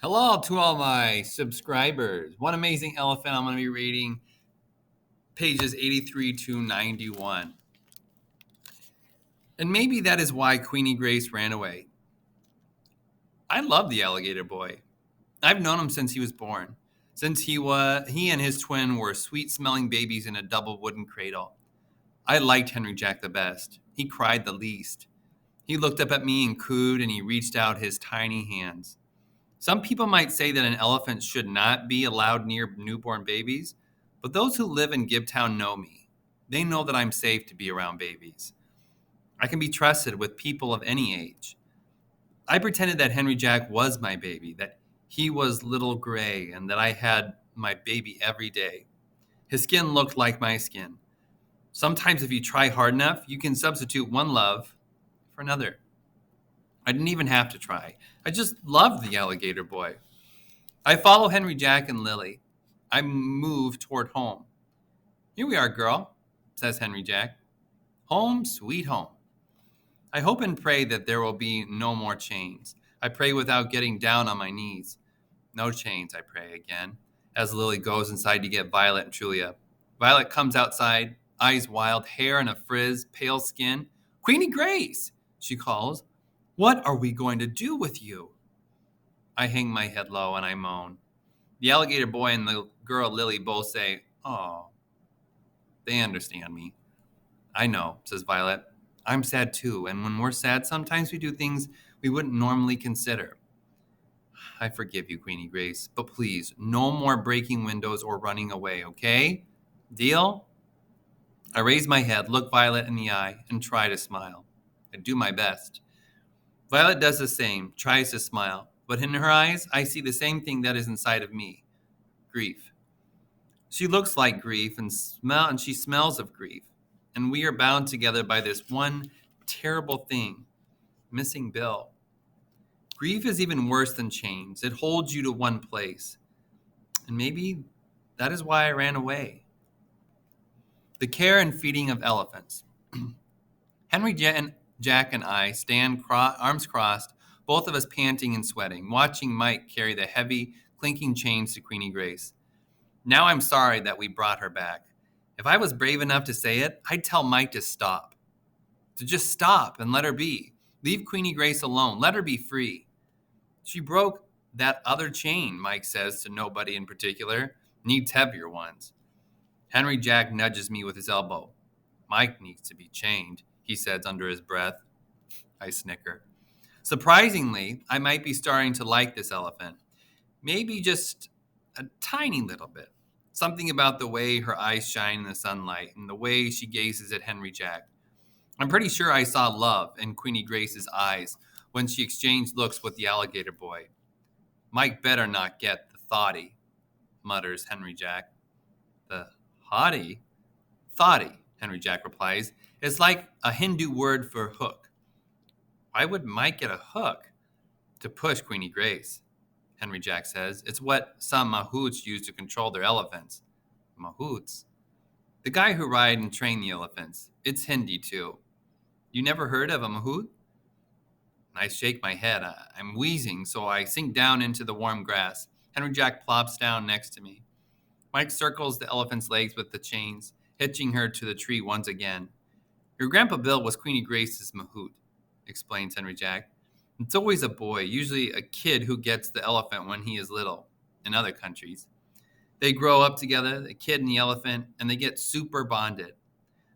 Hello to all my subscribers. One Amazing Elephant. I'm going to be reading pages 83 to 91. And maybe that is why Queenie Grace ran away. I love the alligator boy. I've known him since he was born. Since he and his twin were sweet-smelling babies in a double wooden cradle. I liked Henry Jack the best. He cried the least. He looked up at me and cooed, and he reached out his tiny hands. Some people might say that an elephant should not be allowed near newborn babies, but those who live in Gibtown know me. They know that I'm safe to be around babies. I can be trusted with people of any age. I pretended that Henry Jack was my baby, that he was little gray, and that I had my baby every day. His skin looked like my skin. Sometimes, if you try hard enough, you can substitute one love for another. I didn't even have to try. I just loved the alligator boy. I follow Henry Jack and Lily. I move toward home. Here we are, girl, says Henry Jack. Home, sweet home. I hope and pray that there will be no more chains. I pray without getting down on my knees. No chains, I pray again, as Lily goes inside to get Violet and Trulia. Violet comes outside, eyes wild, hair in a frizz, pale skin. Queenie Grace, she calls. What are we going to do with you? I hang my head low and I moan. The alligator boy and the girl Lily both say, "Oh." They understand me. I know, says Violet. I'm sad too, and when we're sad, sometimes we do things we wouldn't normally consider. I forgive you, Queenie Grace, but please, no more breaking windows or running away, okay? Deal? I raise my head, look Violet in the eye, and try to smile. I do my best. Violet does the same, tries to smile, but in her eyes, I see the same thing that is inside of me: grief. She looks like grief and she smells of grief. And we are bound together by this one terrible thing: missing Bill. Grief is even worse than chains. It holds you to one place. And maybe that is why I ran away. The care and feeding of elephants. Jack and I stand arms crossed, both of us panting and sweating, watching Mike carry the heavy, clinking chains to Queenie Grace. Now I'm sorry that we brought her back. If I was brave enough to say it, I'd tell Mike to stop. To just stop and let her be. Leave Queenie Grace alone. Let her be free. She broke that other chain, Mike says to nobody in particular. Needs heavier ones. Henry Jack nudges me with his elbow. Mike needs to be chained, he says under his breath. I snicker. Surprisingly, I might be starting to like this elephant. Maybe just a tiny little bit. Something about the way her eyes shine in the sunlight and the way she gazes at Henry Jack. I'm pretty sure I saw love in Queenie Grace's eyes when she exchanged looks with the alligator boy. Mike better not get the thoughty, mutters Henry Jack. The hottie? Thoughty, Henry Jack replies. It's like a Hindu word for hook. Why would Mike get a hook? To push Queenie Grace, Henry Jack says. It's what some mahouts use to control their elephants. Mahouts? The guy who ride and train the elephants. It's Hindi too. You never heard of a mahout? I shake my head. I'm wheezing, so I sink down into the warm grass. Henry Jack plops down next to me. Mike circles the elephant's legs with the chains, hitching her to the tree once again. Your Grandpa Bill was Queenie Grace's mahout, explains Henry Jack. It's always a boy, usually a kid, who gets the elephant when he is little, in other countries. They grow up together, the kid and the elephant, and they get super bonded.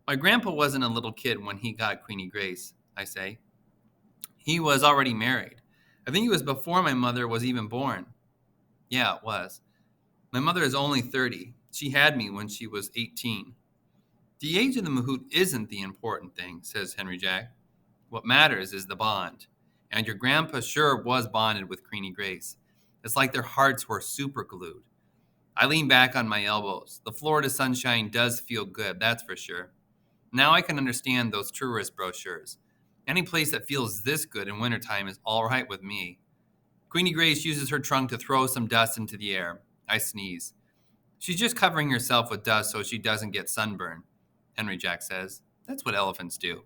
My grandpa wasn't a little kid when he got Queenie Grace, I say. He was already married. I think it was before my mother was even born. Yeah, it was. My mother is only 30. She had me when she was 18. The age of the mahout isn't the important thing, says Henry Jack. What matters is the bond. And your grandpa sure was bonded with Queenie Grace. It's like their hearts were super glued. I lean back on my elbows. The Florida sunshine does feel good, that's for sure. Now I can understand those tourist brochures. Any place that feels this good in wintertime is all right with me. Queenie Grace uses her trunk to throw some dust into the air. I sneeze. She's just covering herself with dust so she doesn't get sunburned, Henry Jack says. That's what elephants do.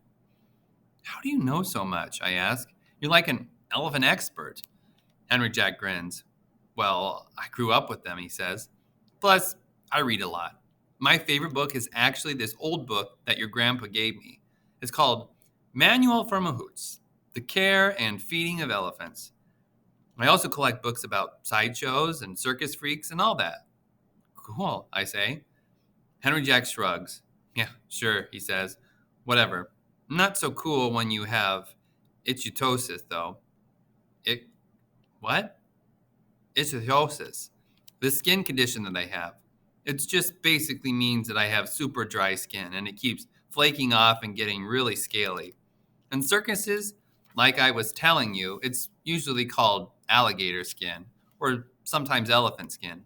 How do you know so much? I ask. You're like an elephant expert. Henry Jack grins. Well, I grew up with them, he says. Plus, I read a lot. My favorite book is actually this old book that your grandpa gave me. It's called Manual for Mahouts, The Care and Feeding of Elephants. I also collect books about sideshows and circus freaks and all that. Cool, I say. Henry Jack shrugs. Yeah, sure, he says. Whatever. Not so cool when you have ichthyosis, though. It, what? Ichthyosis. The skin condition that I have. It just basically means that I have super dry skin and it keeps flaking off and getting really scaly. In circuses, like I was telling you, it's usually called alligator skin or sometimes elephant skin.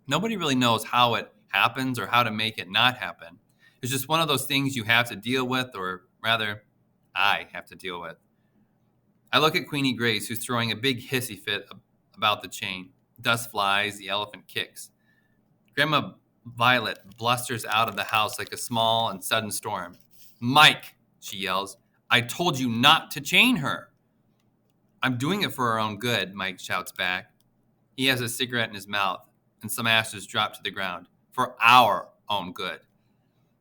Nobody really knows how it happens or how to make it not happen. It's just one of those things you have to deal with, or rather, I have to deal with. I look at Queenie Grace, who's throwing a big hissy fit about the chain. Dust flies, the elephant kicks. Grandma Violet blusters out of the house like a small and sudden storm. Mike, she yells, I told you not to chain her. I'm doing it for her own good, Mike shouts back. He has a cigarette in his mouth, and some ashes drop to the ground. For our own good.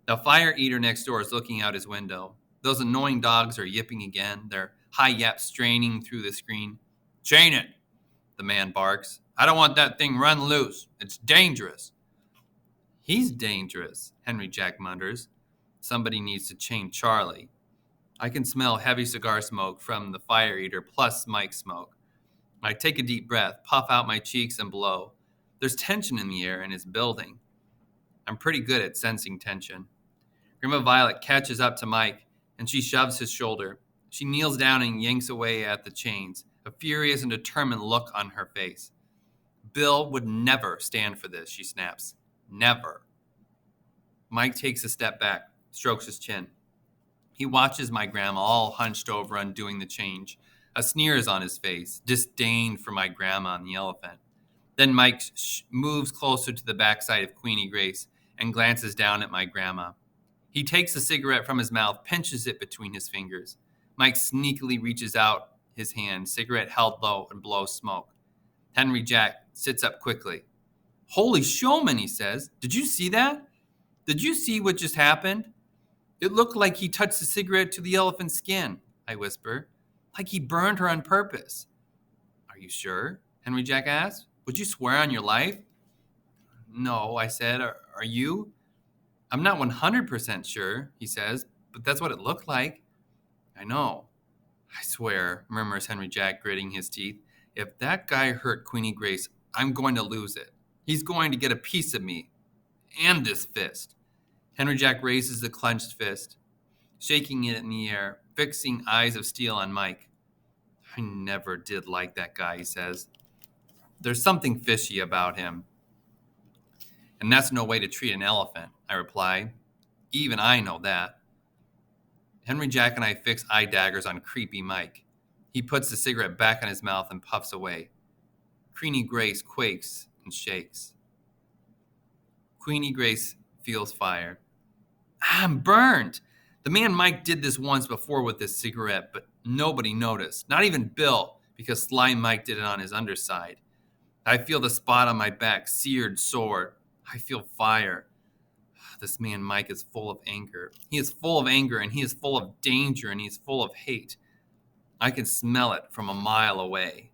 The fire eater next door is looking out his window. Those annoying dogs are yipping again, their high yaps straining through the screen. Chain it, the man barks. I don't want that thing run loose. It's dangerous. He's dangerous, Henry Jack mutters. Somebody needs to chain Charlie. I can smell heavy cigar smoke from the fire eater plus Mike's smoke. I take a deep breath, puff out my cheeks, and blow. There's tension in the air, and it's building. I'm pretty good at sensing tension. Grandma Violet catches up to Mike, and she shoves his shoulder. She kneels down and yanks away at the chains, a furious and determined look on her face. Bill would never stand for this, she snaps. Never. Mike takes a step back, strokes his chin. He watches my grandma all hunched over undoing the change. A sneer is on his face, disdain for my grandma and the elephant. Then Mike moves closer to the backside of Queenie Grace and glances down at my grandma. He takes a cigarette from his mouth, pinches it between his fingers. Mike sneakily reaches out his hand, cigarette held low, and blows smoke. Henry Jack sits up quickly. Holy showman, he says. Did you see that? Did you see what just happened? It looked like he touched the cigarette to the elephant's skin, I whisper. Like he burned her on purpose. Are you sure? Henry Jack asked. Would you swear on your life? No, I said. Are you? I'm not 100% sure, he says, but that's what it looked like. I know. I swear, murmurs Henry Jack, gritting his teeth. If that guy hurt Queenie Grace, I'm going to lose it. He's going to get a piece of me. And this fist. Henry Jack raises the clenched fist, shaking it in the air, fixing eyes of steel on Mike. I never did like that guy, he says. There's something fishy about him. And that's no way to treat an elephant, I reply. Even I know that. Henry Jack and I fix eye daggers on creepy Mike. He puts the cigarette back in his mouth and puffs away. Queenie Grace quakes and shakes. Queenie Grace feels fire. I'm burned. The man Mike did this once before with this cigarette, but nobody noticed. Not even Bill, because Sly Mike did it on his underside. I feel the spot on my back, seared sore. I feel fire. This man Mike is full of anger. He is full of anger, and he is full of danger, and he is full of hate. I can smell it from a mile away.